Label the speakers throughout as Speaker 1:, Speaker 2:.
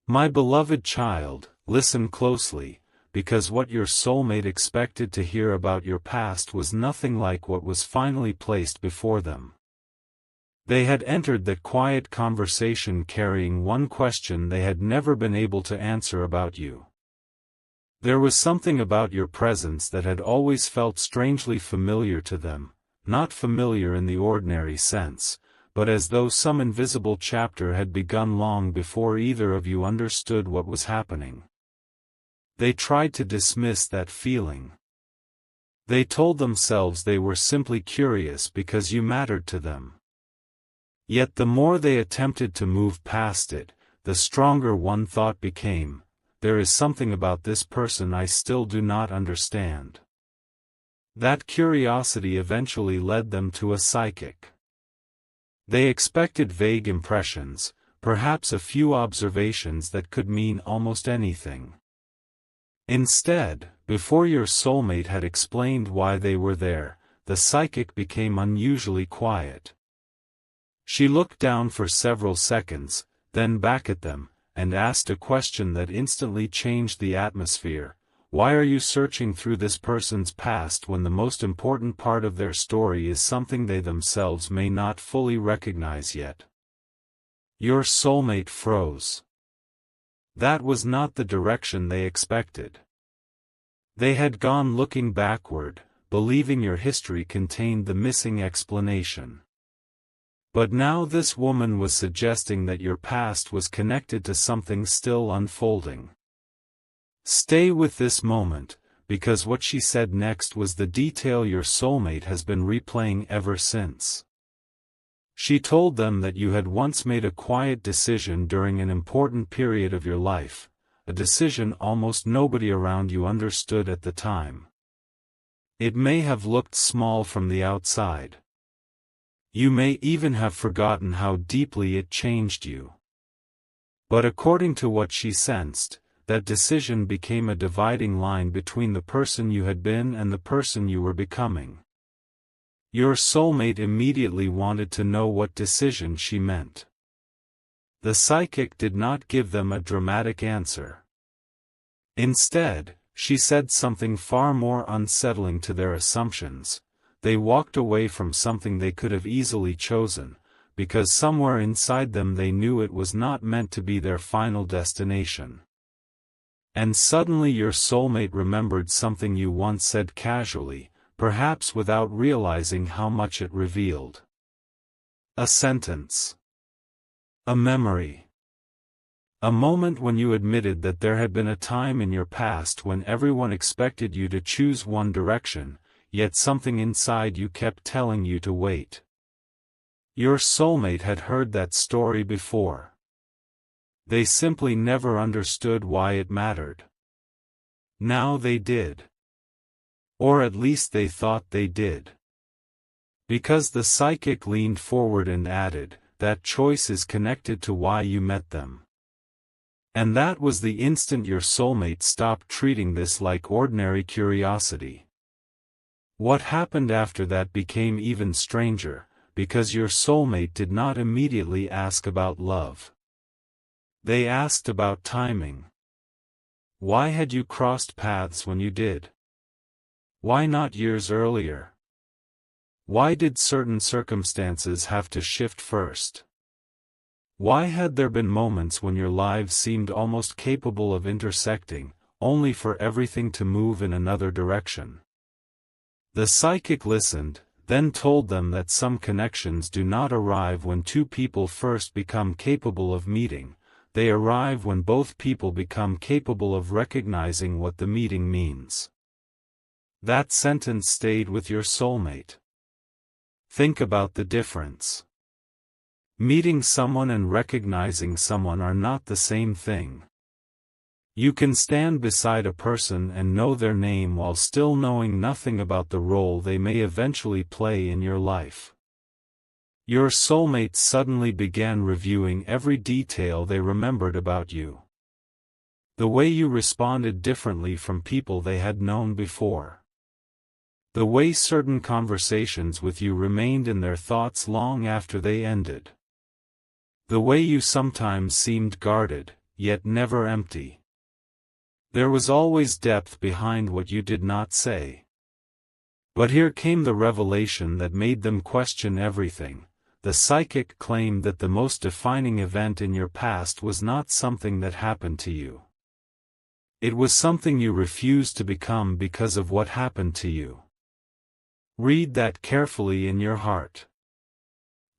Speaker 1: My beloved child, listen closely, because what your soulmate expected to hear about your past was nothing like what was finally placed before them. They had entered that quiet conversation carrying one question they had never been able to answer about you. There was something about your presence that had always felt strangely familiar to them, not familiar in the ordinary sense, but as though some invisible chapter had begun long before either of you understood what was happening. They tried to dismiss that feeling. They told themselves they were simply curious because you mattered to them. Yet the more they attempted to move past it, the stronger one thought became, there is something about this person I still do not understand. That curiosity eventually led them to a psychic. They expected vague impressions, perhaps a few observations that could mean almost anything. Instead, before your soulmate had explained why they were there, the psychic became unusually quiet. She looked down for several seconds, then back at them, and asked a question that instantly changed the atmosphere. Why are you searching through this person's past when the most important part of their story is something they themselves may not fully recognize yet? Your soulmate froze. That was not the direction they expected. They had gone looking backward, believing your history contained the missing explanation. But now this woman was suggesting that your past was connected to something still unfolding. Stay with this moment, because what she said next was the detail your soulmate has been replaying ever since. She told them that you had once made a quiet decision during an important period of your life, a decision almost nobody around you understood at the time. It may have looked small from the outside. You may even have forgotten how deeply it changed you. But according to what she sensed, that decision became a dividing line between the person you had been and the person you were becoming. Your soulmate immediately wanted to know what decision she meant. The psychic did not give them a dramatic answer. Instead, she said something far more unsettling to their assumptions. They walked away from something they could have easily chosen, because somewhere inside them they knew it was not meant to be their final destination. And suddenly your soulmate remembered something you once said casually, perhaps without realizing how much it revealed. A sentence. A memory. A moment when you admitted that there had been a time in your past when everyone expected you to choose one direction, yet something inside you kept telling you to wait. Your soulmate had heard that story before. They simply never understood why it mattered. Now they did. Or at least they thought they did. Because the psychic leaned forward and added, that choice is connected to why you met them. And that was the instant your soulmate stopped treating this like ordinary curiosity. What happened after that became even stranger, because your soulmate did not immediately ask about love. They asked about timing. Why had you crossed paths when you did? Why not years earlier? Why did certain circumstances have to shift first? Why had there been moments when your lives seemed almost capable of intersecting, only for everything to move in another direction? The psychic listened, then told them that some connections do not arrive when two people first become capable of meeting. They arrive when both people become capable of recognizing what the meeting means. That sentence stayed with your soulmate. Think about the difference. Meeting someone and recognizing someone are not the same thing. You can stand beside a person and know their name while still knowing nothing about the role they may eventually play in your life. Your soulmate suddenly began reviewing every detail they remembered about you. The way you responded differently from people they had known before. The way certain conversations with you remained in their thoughts long after they ended. The way you sometimes seemed guarded, yet never empty. There was always depth behind what you did not say. But here came the revelation that made them question everything. The psychic claimed that the most defining event in your past was not something that happened to you. It was something you refused to become because of what happened to you. Read that carefully in your heart.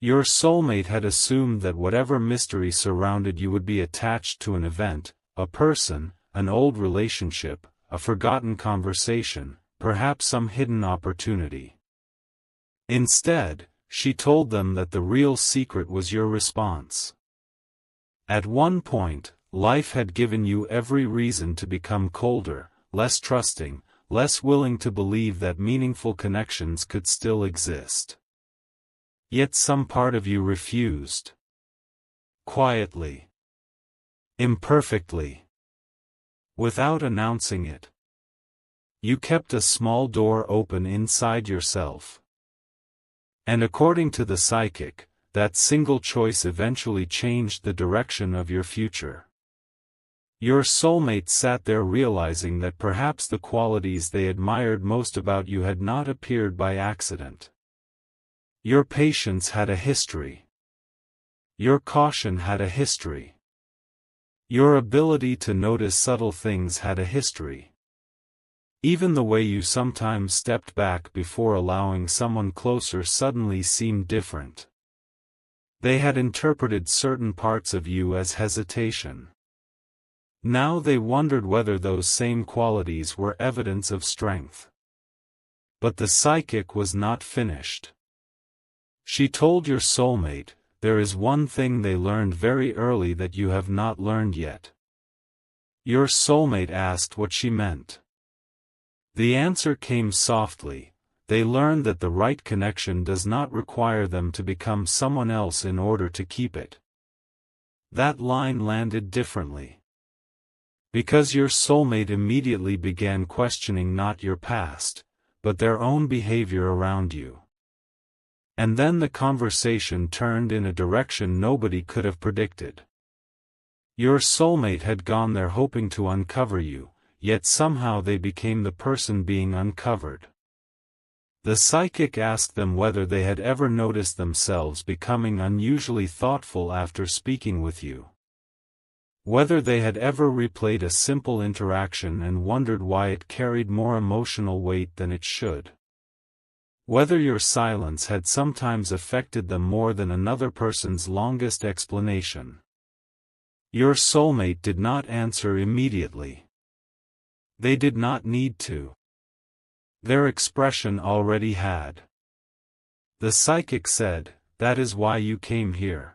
Speaker 1: Your soulmate had assumed that whatever mystery surrounded you would be attached to an event, a person, an old relationship, a forgotten conversation, perhaps some hidden opportunity. Instead, she told them that the real secret was your response. At one point, life had given you every reason to become colder, less trusting, less willing to believe that meaningful connections could still exist. Yet some part of you refused. Quietly. Imperfectly. Without announcing it. You kept a small door open inside yourself. And according to the psychic, that single choice eventually changed the direction of your future. Your soulmate sat there realizing that perhaps the qualities they admired most about you had not appeared by accident. Your patience had a history. Your caution had a history. Your ability to notice subtle things had a history. Even the way you sometimes stepped back before allowing someone closer suddenly seemed different. They had interpreted certain parts of you as hesitation. Now they wondered whether those same qualities were evidence of strength. But the psychic was not finished. She told your soulmate, there is one thing they learned very early that you have not learned yet. Your soulmate asked what she meant. The answer came softly. They learned that the right connection does not require them to become someone else in order to keep it. That line landed differently. Because your soulmate immediately began questioning not your past, but their own behavior around you. And then the conversation turned in a direction nobody could have predicted. Your soulmate had gone there hoping to uncover you, yet somehow they became the person being uncovered. The psychic asked them whether they had ever noticed themselves becoming unusually thoughtful after speaking with you. Whether they had ever replayed a simple interaction and wondered why it carried more emotional weight than it should. Whether your silence had sometimes affected them more than another person's longest explanation. Your soulmate did not answer immediately. They did not need to. Their expression already had. The psychic said, "That is why you came here."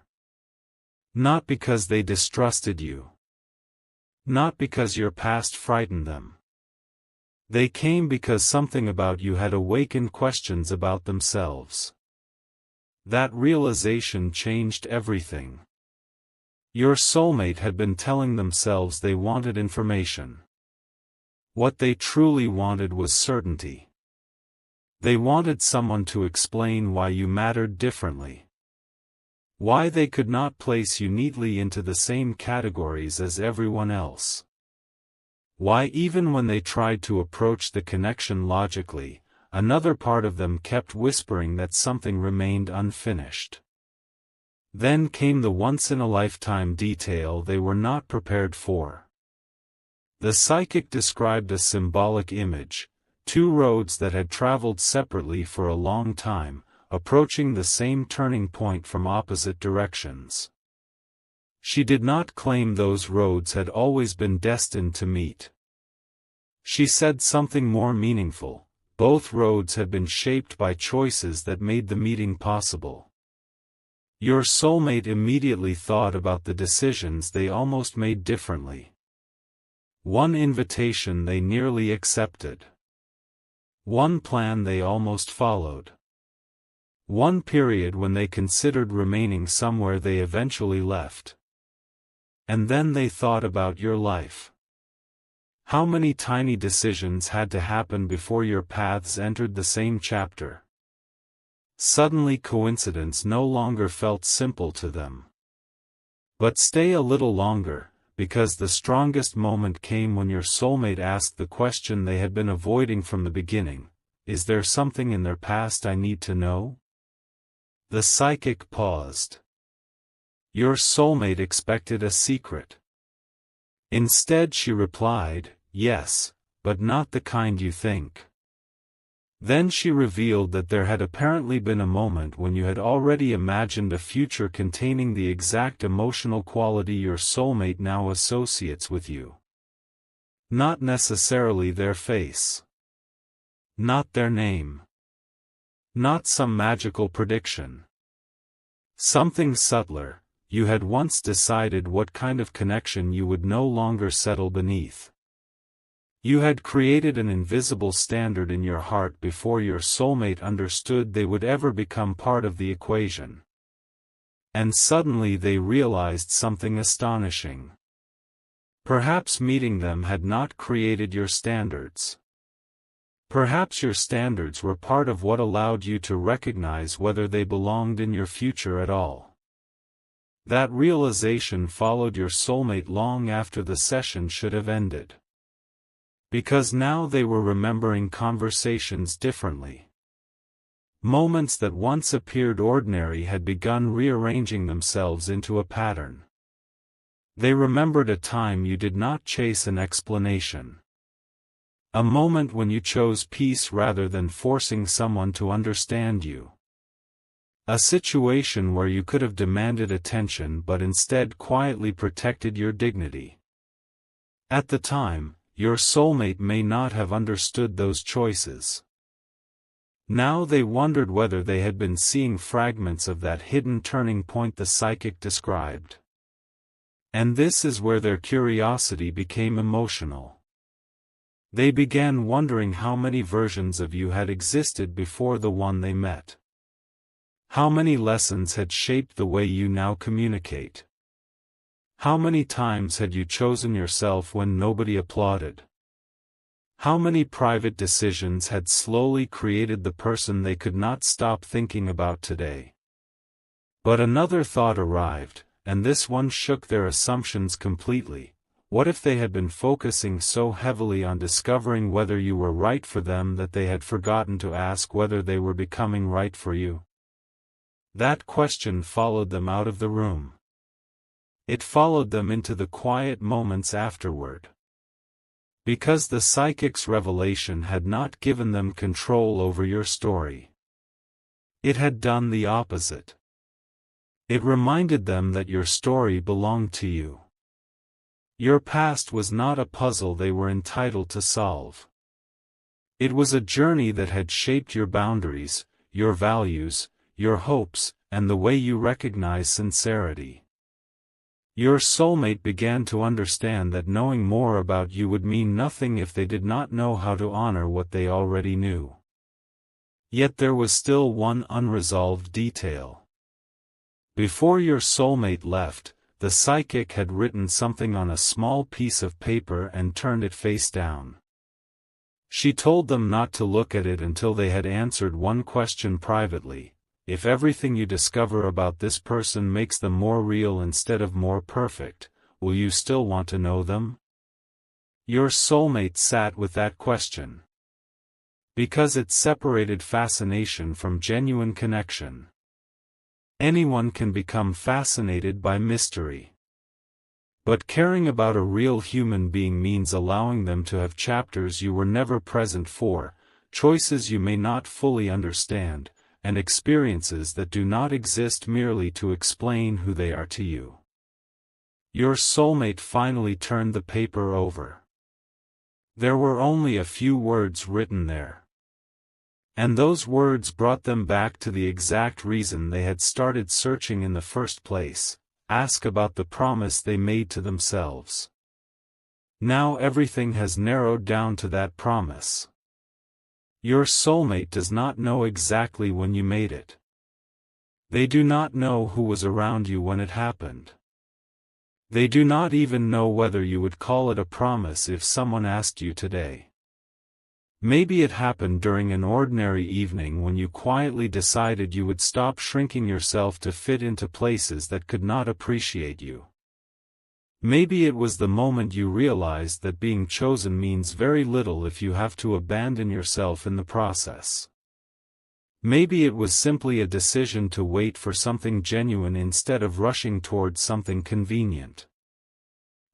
Speaker 1: Not because they distrusted you. Not because your past frightened them. They came because something about you had awakened questions about themselves. That realization changed everything. Your soulmate had been telling themselves they wanted information. What they truly wanted was certainty. They wanted someone to explain why you mattered differently. Why they could not place you neatly into the same categories as everyone else. Why even when they tried to approach the connection logically, another part of them kept whispering that something remained unfinished. Then came the once-in-a-lifetime detail they were not prepared for. The psychic described a symbolic image, two roads that had traveled separately for a long time, approaching the same turning point from opposite directions. She did not claim those roads had always been destined to meet. She said something more meaningful: both roads had been shaped by choices that made the meeting possible. Your soulmate immediately thought about the decisions they almost made differently. One invitation they nearly accepted. One plan they almost followed. One period when they considered remaining somewhere they eventually left. And then they thought about your life. How many tiny decisions had to happen before your paths entered the same chapter? Suddenly coincidence no longer felt simple to them. But stay a little longer, because the strongest moment came when your soulmate asked the question they had been avoiding from the beginning: is there something in their past I need to know? The psychic paused. Your soulmate expected a secret. Instead she replied, yes, but not the kind you think. Then she revealed that there had apparently been a moment when you had already imagined a future containing the exact emotional quality your soulmate now associates with you. Not necessarily their face. Not their name. Not some magical prediction. Something subtler: you had once decided what kind of connection you would no longer settle beneath. You had created an invisible standard in your heart before your soulmate understood they would ever become part of the equation. And suddenly they realized something astonishing. Perhaps meeting them had not created your standards. Perhaps your standards were part of what allowed you to recognize whether they belonged in your future at all. That realization followed your soulmate long after the session should have ended. Because now they were remembering conversations differently. Moments that once appeared ordinary had begun rearranging themselves into a pattern. They remembered a time you did not chase an explanation. A moment when you chose peace rather than forcing someone to understand you. A situation where you could have demanded attention but instead quietly protected your dignity. At the time, your soulmate may not have understood those choices. Now they wondered whether they had been seeing fragments of that hidden turning point the psychic described. And this is where their curiosity became emotional. They began wondering how many versions of you had existed before the one they met. How many lessons had shaped the way you now communicate. How many times had you chosen yourself when nobody applauded? How many private decisions had slowly created the person they could not stop thinking about today? But another thought arrived, and this one shook their assumptions completely. What if they had been focusing so heavily on discovering whether you were right for them that they had forgotten to ask whether they were becoming right for you? That question followed them out of the room. It followed them into the quiet moments afterward. Because the psychic's revelation had not given them control over your story. It had done the opposite. It reminded them that your story belonged to you. Your past was not a puzzle they were entitled to solve. It was a journey that had shaped your boundaries, your values, your hopes, and the way you recognize sincerity. Your soulmate began to understand that knowing more about you would mean nothing if they did not know how to honor what they already knew. Yet there was still one unresolved detail. Before your soulmate left, the psychic had written something on a small piece of paper and turned it face down. She told them not to look at it until they had answered one question privately: if everything you discover about this person makes them more real instead of more perfect, will you still want to know them? Your soulmate sat with that question. Because it separated fascination from genuine connection. Anyone can become fascinated by mystery. But caring about a real human being means allowing them to have chapters you were never present for, choices you may not fully understand, and experiences that do not exist merely to explain who they are to you. Your soulmate finally turned the paper over. There were only a few words written there. And those words brought them back to the exact reason they had started searching in the first place: ask about the promise they made to themselves. Now everything has narrowed down to that promise. Your soulmate does not know exactly when you made it. They do not know who was around you when it happened. They do not even know whether you would call it a promise if someone asked you today. Maybe it happened during an ordinary evening when you quietly decided you would stop shrinking yourself to fit into places that could not appreciate you. Maybe it was the moment you realized that being chosen means very little if you have to abandon yourself in the process. Maybe it was simply a decision to wait for something genuine instead of rushing towards something convenient.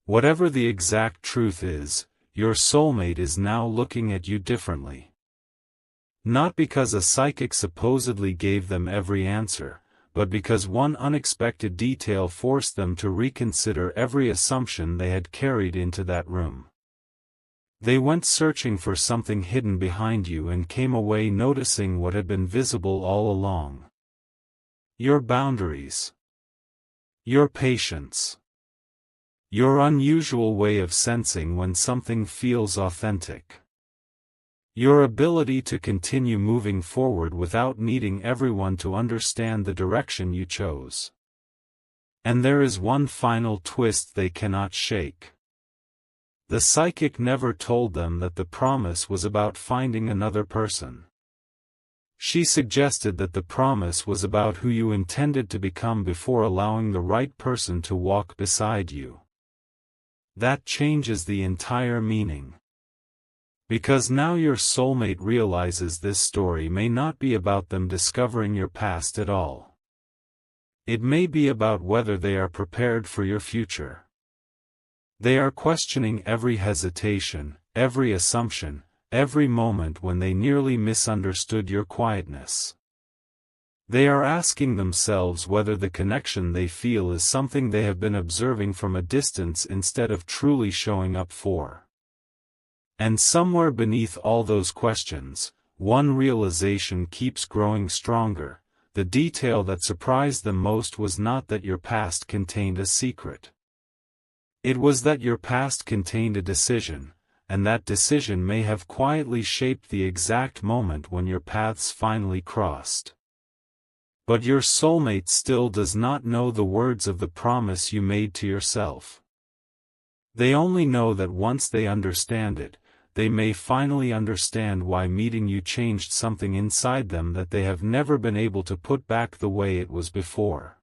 Speaker 1: Whatever the exact truth is, your soulmate is now looking at you differently. Not because a psychic supposedly gave them every answer, but because one unexpected detail forced them to reconsider every assumption they had carried into that room. They went searching for something hidden behind you and came away noticing what had been visible all along. Your boundaries. Your patience. Your unusual way of sensing when something feels authentic. Your ability to continue moving forward without needing everyone to understand the direction you chose. And there is one final twist they cannot shake. The psychic never told them that the promise was about finding another person. She suggested that the promise was about who you intended to become before allowing the right person to walk beside you. That changes the entire meaning. Because now your soulmate realizes this story may not be about them discovering your past at all. It may be about whether they are prepared for your future. They are questioning every hesitation, every assumption, every moment when they nearly misunderstood your quietness. They are asking themselves whether the connection they feel is something they have been observing from a distance instead of truly showing up for. And somewhere beneath all those questions, one realization keeps growing stronger. The detail that surprised them most was not that your past contained a secret. It was that your past contained a decision, and that decision may have quietly shaped the exact moment when your paths finally crossed. But your soulmate still does not know the words of the promise you made to yourself. They only know that once they understand it, they may finally understand why meeting you changed something inside them that they have never been able to put back the way it was before.